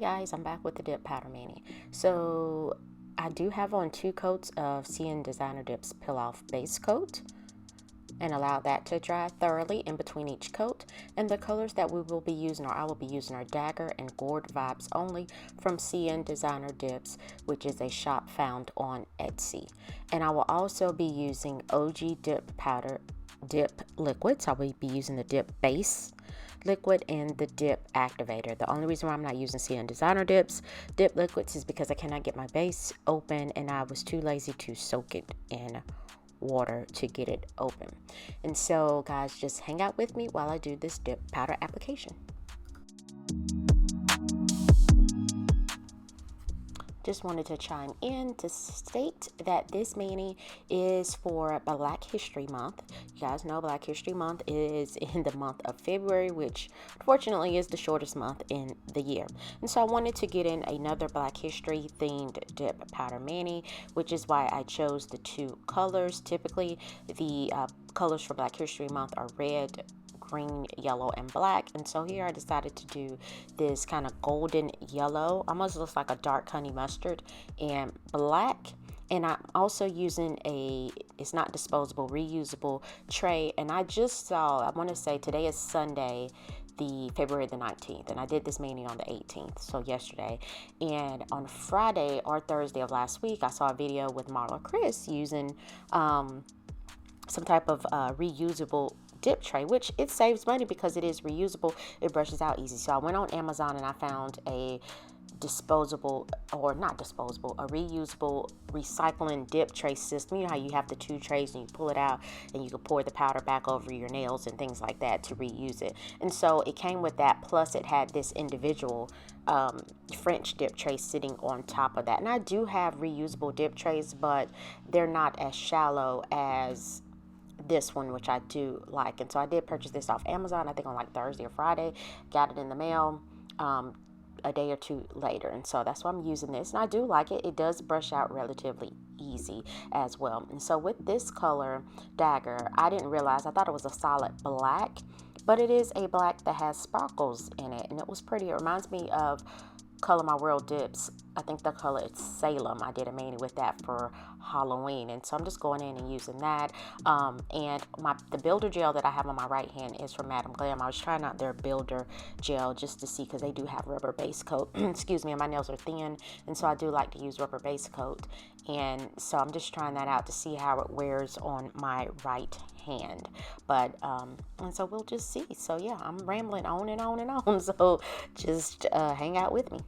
guys, I'm back with the dip powder mani. So I do have on 2 coats of CNDesigner Dips Peel Off base coat and allow that to dry thoroughly in between each coat. And the colors that we will be using, or I will be using, are Dagger and Gourd Vibes Only from CNDesigner Dips, which is a shop found on Etsy. And I will also be using OG Dip Powder Dip Liquids. I will be using the Dip Base Liquid and the Dip Activator. The only reason why I'm not using CNDesigner Dips Dip Liquids is because I cannot get my base open and I was too lazy to soak it in water to get it open. And so guys, just hang out with me while I do this dip powder application. Just wanted to chime in to state that this mani is for Black History Month. You guys know Black History Month is in the month of February, which unfortunately is the shortest month in the year. And so I wanted to get in another Black History themed dip powder mani, which is why I chose the 2 colors. Typically, the colors for Black History Month are red, green, yellow, and black. And so here I decided to do this kind of golden yellow, almost looks like a dark honey mustard, and black. And I'm also using it's not disposable, reusable tray. And I just saw, I want to say today is Sunday, the February the 19th, and I did this mani on the 18th, so yesterday. And on Friday or Thursday of last week, I saw a video with Marla Chris using some type of reusable dip tray, which it saves money because it is reusable. It brushes out easy. So I went on Amazon and I found a disposable, or not disposable, a reusable recycling dip tray system. You know how you have the 2 trays and you pull it out and you can pour the powder back over your nails and things like that to reuse it. And so it came with that, plus it had this individual French dip tray sitting on top of that. And I do have reusable dip trays, but they're not as shallow as this one, which I do like. And so I did purchase this off Amazon, I think on like Thursday or Friday. Got it in the mail a day or 2 later, and so that's why I'm using this, and I do like it. It does brush out relatively easy as well. And so with this color, Dagger, I didn't realize, I thought it was a solid black, but it is a black that has sparkles in it, and it was pretty. It reminds me of Color My World dips. I think the color is Salem. I did a mani with that for Halloween, and so I'm just going in and using that. And the builder gel that I have on my right hand is from Madam Glam. I was trying out their builder gel just to see, because they do have rubber base coat. Excuse me, and my nails are thin, and so I do like to use rubber base coat. And so I'm just trying that out to see how it wears on my right hand. But and so we'll just see. So yeah, I'm rambling on and on and on, so just hang out with me.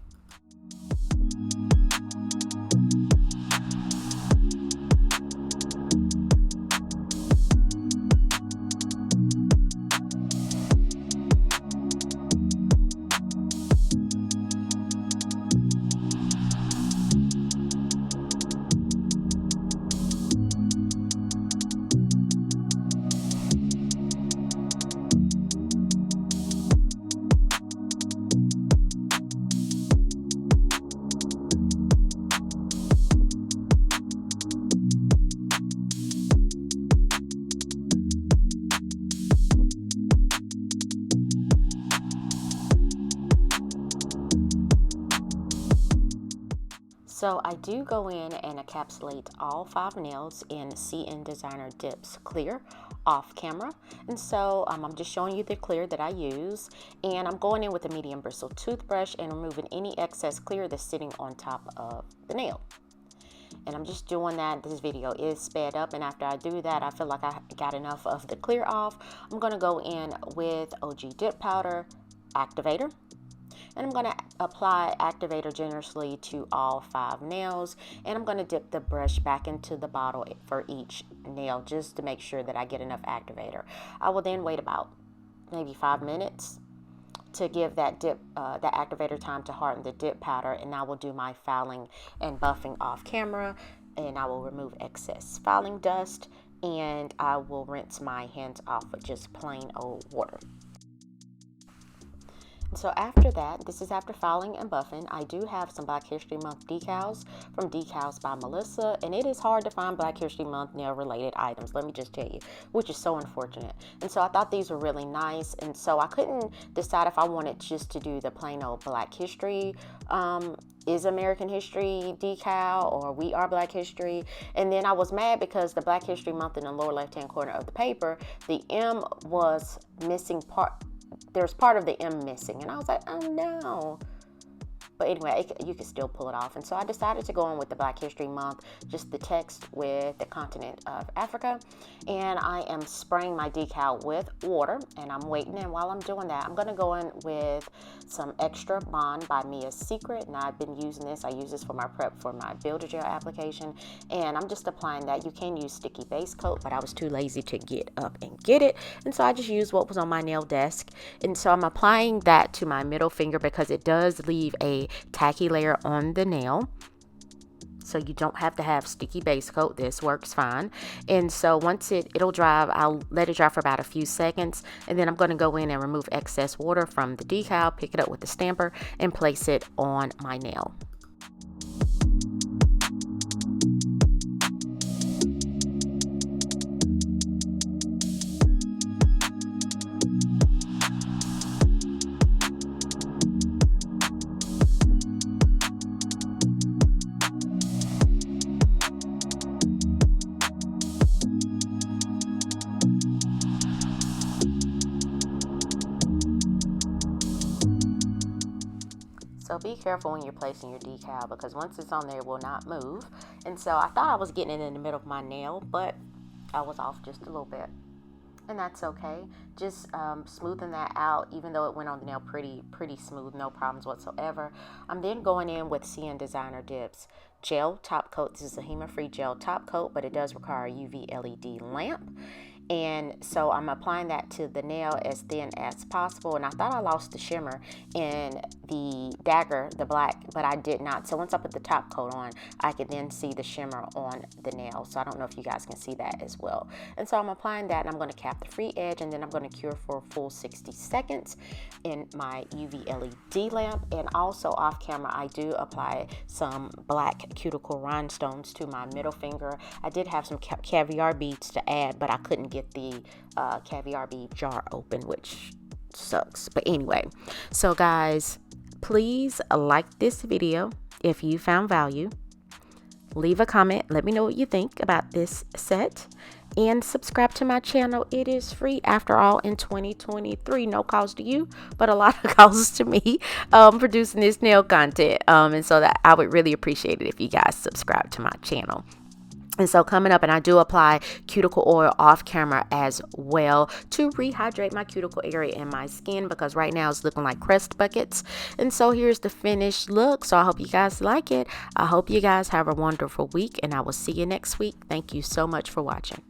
So I do go in and encapsulate all 5 nails in CNDesigner Dips Clear off camera. And so I'm just showing you the clear that I use, and I'm going in with a medium bristle toothbrush and removing any excess clear that's sitting on top of the nail. And I'm just doing that. This video is sped up, and after I do that, I feel like I got enough of the clear off. I'm going to go in with OG Dip Powder Activator. And I'm going to apply activator generously to all 5 nails. And I'm going to dip the brush back into the bottle for each nail just to make sure that I get enough activator. I will then wait about maybe 5 minutes to give that activator time to harden the dip powder. And I will do my filing and buffing off camera. And I will remove excess filing dust. And I will rinse my hands off with just plain old water. So after that, this is after filing and buffing, I do have some Black History Month decals from Decals by Melissa, and it is hard to find Black History Month nail related items, let me just tell you, which is so unfortunate. And so I thought these were really nice, and so I couldn't decide if I wanted just to do the plain old Black History is American History decal or We Are Black History. And then I was mad because the Black History Month in the lower left hand corner of the paper, the M was missing part. There's part of the M missing, and I was like, oh no. But anyway, you can still pull it off. And so I decided to go on with the Black History Month, just the text with the continent of Africa. And I am spraying my decal with water, and I'm waiting. And while I'm doing that, I'm going to go in with some Extra Bond by Mia's Secret. And I've been using this. I use this for my prep for my Build-A-Gel application. And I'm just applying that. You can use sticky base coat, but I was too lazy to get up and get it. And so I just used what was on my nail desk. And so I'm applying that to my middle finger because it does leave a tacky layer on the nail, so you don't have to have sticky base coat. This works fine. And so once it'll dry, I'll let it dry for about a few seconds, and then I'm going to go in and remove excess water from the decal, pick it up with the stamper, and place it on my nail. So be careful when you're placing your decal, because once it's on there, it will not move. And so I thought I was getting it in the middle of my nail, but I was off just a little bit. And that's okay. Just smoothing that out, even though it went on the nail pretty smooth, no problems whatsoever. I'm then going in with CNDesigner Dips Gel Top Coat. This is a HEMA-free gel top coat, but it does require a UV LED lamp. And so I'm applying that to the nail as thin as possible. And I thought I lost the shimmer in the Dagger, the black, but I did not. So once I put the top coat on, I could then see the shimmer on the nail. So I don't know if you guys can see that as well. And so I'm applying that, and I'm going to cap the free edge, and then I'm going to cure for a full 60 seconds in my UV LED lamp. And also off camera, I do apply some black cuticle rhinestones to my middle finger. I did have some caviar beads to add, but I couldn't get the caviar bead jar open, which sucks. But anyway, so guys, please like this video if you found value. Leave a comment, let me know what you think about this set, and subscribe to my channel. It is free, after all, in 2023. No cost to you, but a lot of costs to me producing this nail content, and so that I would really appreciate it if you guys subscribe to my channel. And so coming up, and I do apply cuticle oil off camera as well to rehydrate my cuticle area and my skin, because right now it's looking like crust buckets. And so here's the finished look. So I hope you guys like it. I hope you guys have a wonderful week, and I will see you next week. Thank you so much for watching.